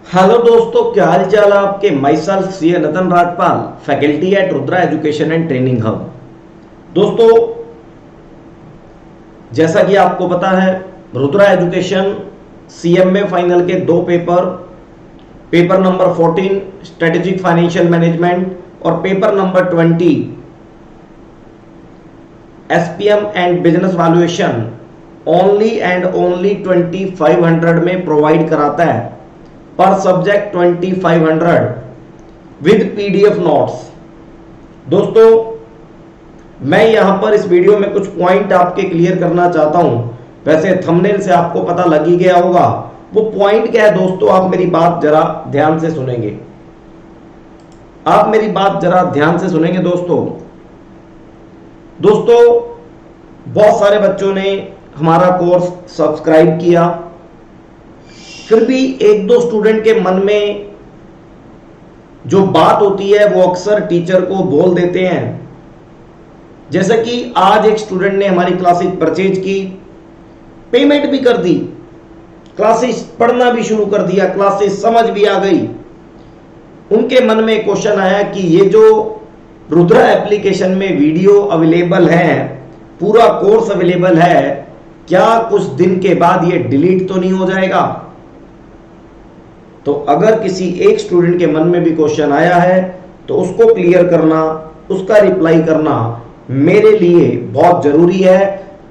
Hello दोस्तों, क्या हाल चाल आपके। Myself C Nitin Rajpal, faculty at Rudra Education and Training Hub. दोस्तों, जैसा कि आपको पता है, रुद्रा एजुकेशन सीएमए फाइनल के दो paper number 14 strategic financial management और paper number 20 SPM and business valuation only and only 2500 में प्रोवाइड कराता है। पर सब्जेक्ट 2500 विद पीडीएफ नोट्स। दोस्तों, मैं यहां पर इस वीडियो में कुछ पॉइंट आपके क्लियर करना चाहता हूं। वैसे थंबनेल से आपको पता लग ही गया होगा वो पॉइंट क्या है। दोस्तों, आप मेरी बात जरा ध्यान से सुनेंगे। दोस्तों, बहुत सारे बच्चों ने हमारा कोर्स सब्सक्राइब किया, फिर भी एक दो स्टूडेंट के मन में जो बात होती है वो अक्सर टीचर को बोल देते हैं। जैसे कि आज एक स्टूडेंट ने हमारी क्लासेस परचेज की, पेमेंट भी कर दी, क्लासेस पढ़ना भी शुरू कर दिया, क्लासेस समझ भी आ गई। उनके मन में क्वेश्चन आया कि ये जो रुद्रा एप्लीकेशन में वीडियो अवेलेबल है, पूरा कोर्स अवेलेबल है, क्या कुछ दिन के बाद ये डिलीट तो नहीं हो जाएगा। तो अगर किसी एक स्टूडेंट के मन में भी क्वेश्चन आया है तो उसको क्लियर करना, उसका रिप्लाई करना मेरे लिए बहुत जरूरी है,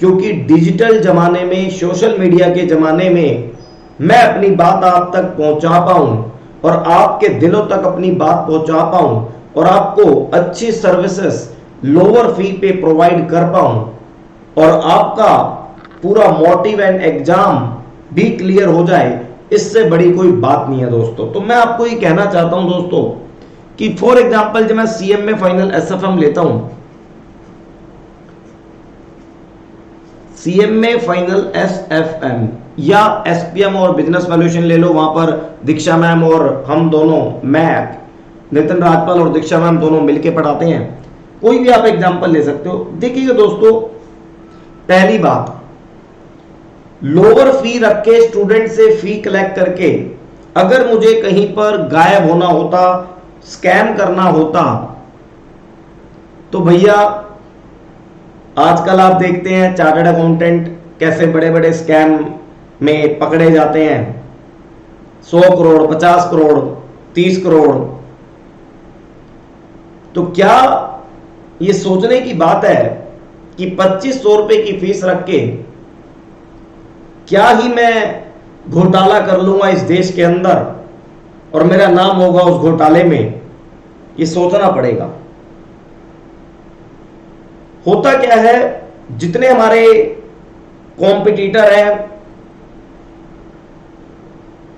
क्योंकि डिजिटल जमाने में, सोशल मीडिया के जमाने में मैं अपनी बात आप तक पहुंचा पाऊं और आपके दिलों तक अपनी बात पहुंचा पाऊं और आपको अच्छी सर्विसेज लोअर फी पे प्रोवाइड कर पाऊं और आपका पूरा मोटिव एंड एग्जाम भी क्लियर हो जाए, इससे बड़ी कोई बात नहीं है दोस्तों। तो मैं आपको ये कहना चाहता हूं दोस्तों कि फॉर एग्जांपल जब मैं सीएमए फाइनल एसएफएम लेता हूं, सीएमए फाइनल एसएफएम या एसपीएम और बिजनेस वैल्यूएशन ले लो, वहां पर दीक्षा मैम और हम दोनों, मैं नितिन राजपाल और दीक्षा मैम दोनों मिलके पढ़ाते हैं। कोई भी आप एग्जांपल ले सकते हो। देखिए दोस्तों, पहली बात, लोअर फी रख के स्टूडेंट से फी कलेक्ट करके अगर मुझे कहीं पर गायब होना होता, स्कैम करना होता, तो भैया आजकल आप देखते हैं चार्टर्ड अकाउंटेंट कैसे बड़े बड़े स्कैम में पकड़े जाते हैं। 100 करोड़, 50 करोड़, 30 करोड़। तो क्या ये सोचने की बात है कि 2500 रुपए की फीस रख के क्या ही मैं घोटाला कर लूंगा इस देश के अंदर और मेरा नाम होगा उस घोटाले में। ये सोचना पड़ेगा। होता क्या है, जितने हमारे कॉम्पिटिटर हैं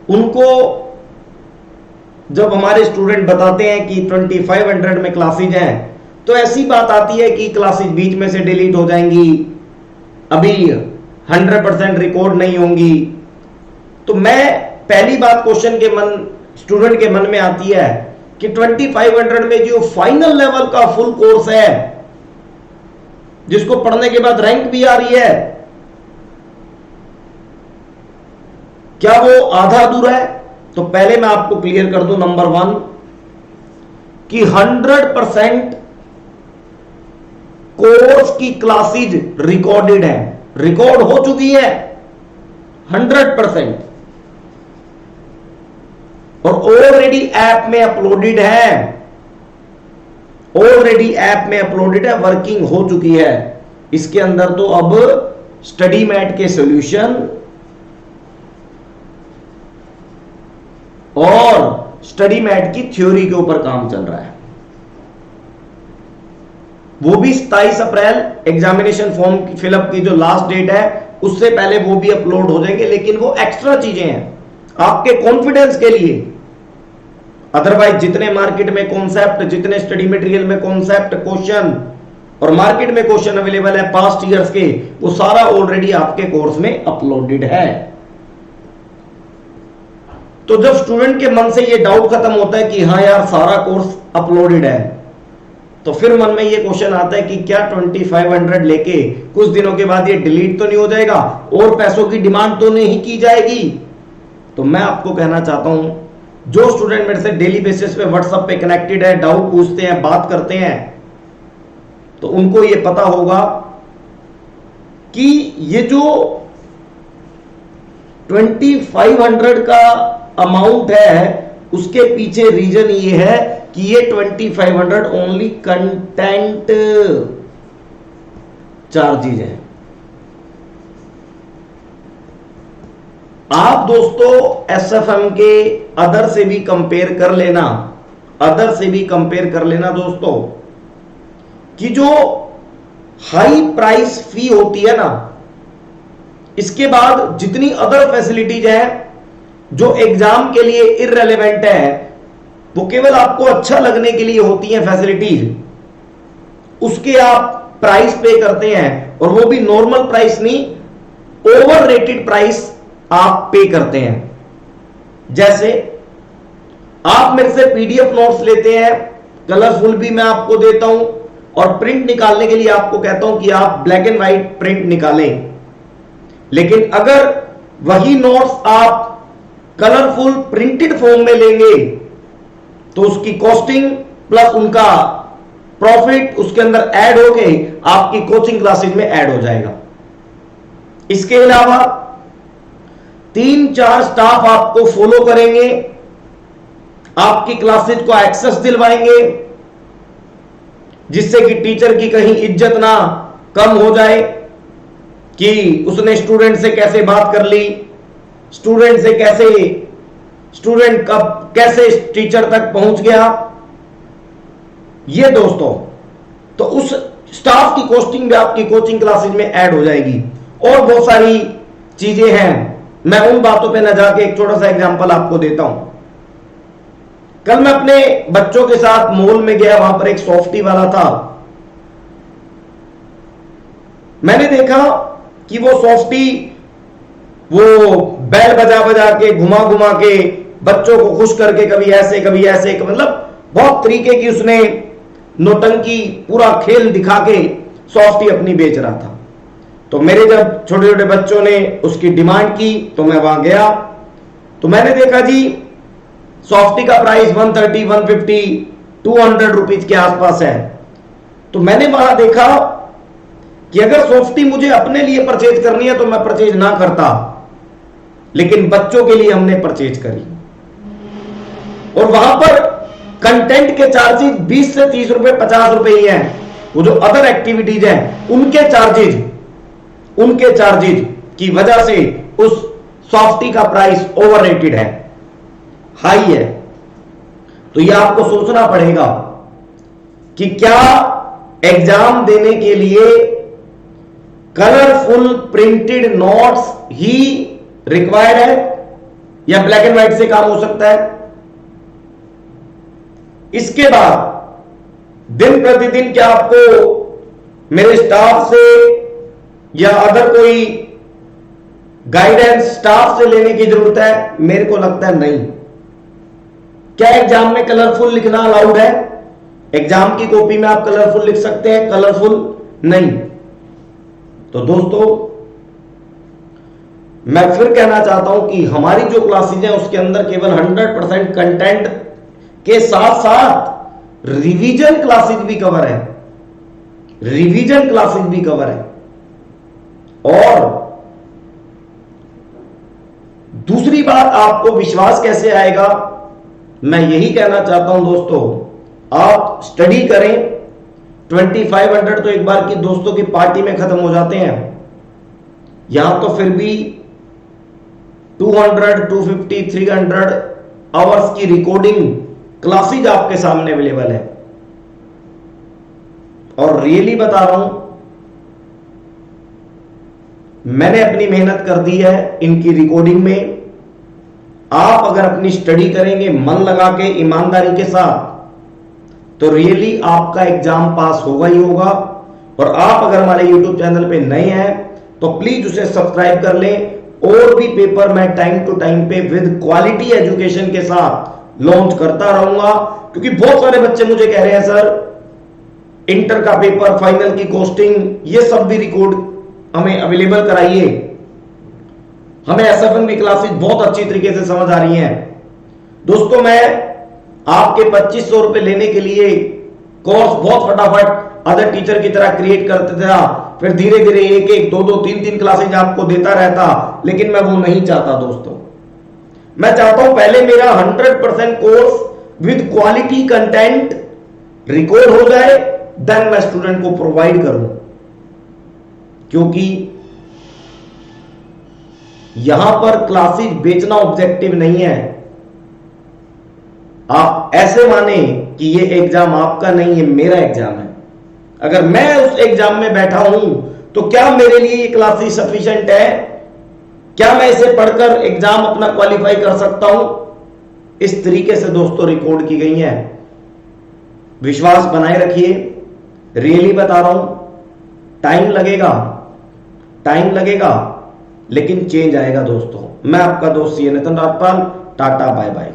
उनको जब हमारे स्टूडेंट बताते हैं कि 2500 में क्लासेज हैं, तो ऐसी बात आती है कि क्लासेज बीच में से डिलीट हो जाएंगी, अभी 100% रिकॉर्ड नहीं होंगी। तो मैं पहली बात क्वेश्चन के स्टूडेंट के मन में आती है कि 2500 में जो फाइनल लेवल का फुल कोर्स है, जिसको पढ़ने के बाद रैंक भी आ रही है, क्या वो आधा अधूरा है। तो पहले मैं आपको क्लियर कर दूं, नंबर 1 कि 100% कोर्स की क्लासेज रिकॉर्डेड है, रिकॉर्ड हो चुकी है 100% और ऑलरेडी ऐप में अपलोडेड है, वर्किंग हो चुकी है। इसके अंदर तो अब स्टडी मैट के सॉल्यूशन और स्टडी मैट की थ्योरी के ऊपर काम चल रहा है। वो भी 27 अप्रैल एग्जामिनेशन फॉर्म की फिलअप की जो लास्ट डेट है, उससे पहले वो भी अपलोड हो जाएंगे। लेकिन वो एक्स्ट्रा चीजें हैं आपके कॉन्फिडेंस के लिए। अदरवाइज जितने मार्केट में कॉन्सेप्ट, जितने स्टडी मटेरियल में कॉन्सेप्ट, क्वेश्चन और मार्केट में क्वेश्चन अवेलेबल है पास्ट ईयर्स के, वो सारा ऑलरेडी आपके कोर्स में अपलोडेड है। तो जब स्टूडेंट के मन से ये डाउट खत्म होता है कि हाँ यार सारा कोर्स अपलोडेड है, तो फिर मन में ये क्वेश्चन आता है कि क्या 2500 लेके कुछ दिनों के बाद ये डिलीट तो नहीं हो जाएगा और पैसों की डिमांड तो नहीं की जाएगी। तो मैं आपको कहना चाहता हूं जो स्टूडेंट मेरे से डेली बेसिस पे व्हाट्सएप पे कनेक्टेड है, डाउट पूछते हैं, बात करते हैं, तो उनको ये पता होगा कि ये जो 2500 का अमाउंट है उसके पीछे रीजन ये है कि ये 2500 ओनली कंटेंट चार्जेज है। आप दोस्तों एसएफएम के अदर से भी कंपेयर कर लेना, अदर से भी कंपेयर कर लेना दोस्तों, कि जो हाई प्राइस फी होती है ना, इसके बाद जितनी अदर फैसिलिटीज है जो एग्जाम के लिए इररेलेवेंट है, वो केवल आपको अच्छा लगने के लिए होती हैं फैसिलिटीज, उसके आप प्राइस पे करते हैं, और वो भी नॉर्मल प्राइस नहीं, ओवर रेटेड प्राइस आप पे करते हैं। जैसे आप मेरे से पीडीएफ नोट्स लेते हैं, कलरफुल भी मैं आपको देता हूं, और प्रिंट निकालने के लिए आपको कहता हूं कि आप ब्लैक एंड व्हाइट प्रिंट निकालें। लेकिन अगर वही नोट्स आप कलरफुल प्रिंटेड फॉर्म में लेंगे तो उसकी कॉस्टिंग प्लस उनका प्रॉफिट उसके अंदर ऐड होके आपकी कोचिंग क्लासेज में ऐड हो जाएगा। इसके अलावा 3-4 स्टाफ आपको फॉलो करेंगे, आपकी क्लासेज को एक्सेस दिलवाएंगे, जिससे कि टीचर की कहीं इज्जत ना कम हो जाए कि उसने स्टूडेंट से कैसे बात कर ली, स्टूडेंट कब कैसे टीचर तक पहुंच गया, ये दोस्तों, तो उस स्टाफ की कॉस्टिंग भी आपकी कोचिंग क्लासेज में ऐड हो जाएगी। और बहुत सारी चीजें हैं, मैं उन बातों पे न जाके एक छोटा सा एग्जांपल आपको देता हूं। कल मैं अपने बच्चों के साथ मॉल में गया, वहां पर एक सॉफ्टी वाला था। मैंने देखा कि वो सॉफ्टी वो बैल बजा बजा के घुमा घुमा के बच्चों को खुश करके कभी ऐसे कभी ऐसे, मतलब बहुत तरीके की उसने नौटंकी पूरा खेल दिखा के सॉफ्टी अपनी बेच रहा था। तो मेरे जब छोटे छोटे बच्चों ने उसकी डिमांड की तो मैं वहां गया, तो मैंने देखा जी सॉफ्टी का प्राइस 130, 150, 200 रुपीज के आसपास है। तो मैंने वहां देखा कि अगर सॉफ्टी मुझे अपने लिए परचेज करनी है तो मैं परचेज ना करता, लेकिन बच्चों के लिए हमने परचेज करी। और वहां पर कंटेंट के चार्जेस 20 से 30 रुपए, 50 रुपए ही हैं। वो जो अदर एक्टिविटीज हैं उनके चार्जेज की वजह से उस सॉफ्टी का प्राइस ओवररेटेड है, हाई है। तो यह आपको सोचना पड़ेगा कि क्या एग्जाम देने के लिए कलरफुल प्रिंटेड नोट्स ही रिक्वायर्ड है या ब्लैक एंड व्हाइट से काम हो सकता है। इसके बाद दिन प्रतिदिन क्या आपको मेरे स्टाफ से या अदर कोई गाइडेंस स्टाफ से लेने की जरूरत है? मेरे को लगता है नहीं। क्या एग्जाम में कलरफुल लिखना अलाउड है? एग्जाम की कॉपी में आप कलरफुल लिख सकते हैं, कलरफुल नहीं। तो दोस्तों मैं फिर कहना चाहता हूं कि हमारी जो क्लासेज है उसके अंदर केवल 100% कंटेंट के साथ साथ रिवीजन क्लासेज भी कवर है, रिवीजन क्लासेज भी कवर है। और दूसरी बात, आपको विश्वास कैसे आएगा? मैं यही कहना चाहता हूं दोस्तों, आप स्टडी करें। 2500 तो एक बार की दोस्तों की पार्टी में खत्म हो जाते हैं, यहां तो फिर भी 200, 250, 300 आवर्स की रिकॉर्डिंग क्लासेज आपके सामने अवेलेबल है। और रियली बता रहा हूं, मैंने अपनी मेहनत कर दी है इनकी रिकॉर्डिंग में। आप अगर अपनी स्टडी करेंगे मन लगा के, ईमानदारी के साथ, तो रियली आपका एग्जाम पास होगा ही होगा। और आप अगर हमारे YouTube चैनल पे नए हैं तो प्लीज उसे सब्सक्राइब कर लें। और भी पेपर मैं टाइम टू टाइम पे विद क्वालिटी एजुकेशन के साथ लॉन्च करता रहूंगा, क्योंकि बहुत सारे बच्चे मुझे कह रहे हैं सर इंटर का पेपर, फाइनल की कॉस्टिंग, ये सब भी रिकॉर्ड हमें अवेलेबल कराइए। हमें एसएफएन की क्लासेस बहुत अच्छी तरीके से समझ आ रही हैं। दोस्तों मैं आपके 2500 रुपए लेने के लिए कोर्स बहुत फटाफट अदर टीचर की तरह क्रिएट करते था, फिर धीरे धीरे एक एक दो दो तीन तीन क्लासेज आपको देता रहता, लेकिन मैं वो नहीं चाहता दोस्तों। मैं चाहता हूं पहले मेरा 100% course with quality content record हो जाए, देन मैं स्टूडेंट को प्रोवाइड करूं, क्योंकि यहां पर क्लासेज बेचना ऑब्जेक्टिव नहीं है। आप ऐसे माने कि ये एग्जाम आपका नहीं है, मेरा एग्जाम है। अगर मैं उस एग्जाम में बैठा हूं तो क्या मेरे लिए ये क्लासेज सफिशिएंट है? क्या मैं इसे पढ़कर एग्जाम अपना क्वालिफाई कर सकता हूं? इस तरीके से दोस्तों रिकॉर्ड की गई है। विश्वास बनाए रखिए, रियली बता रहा हूं, टाइम लगेगा लेकिन चेंज आएगा दोस्तों। मैं आपका दोस्त C Nitin Rajpal, ta-ta bye bye.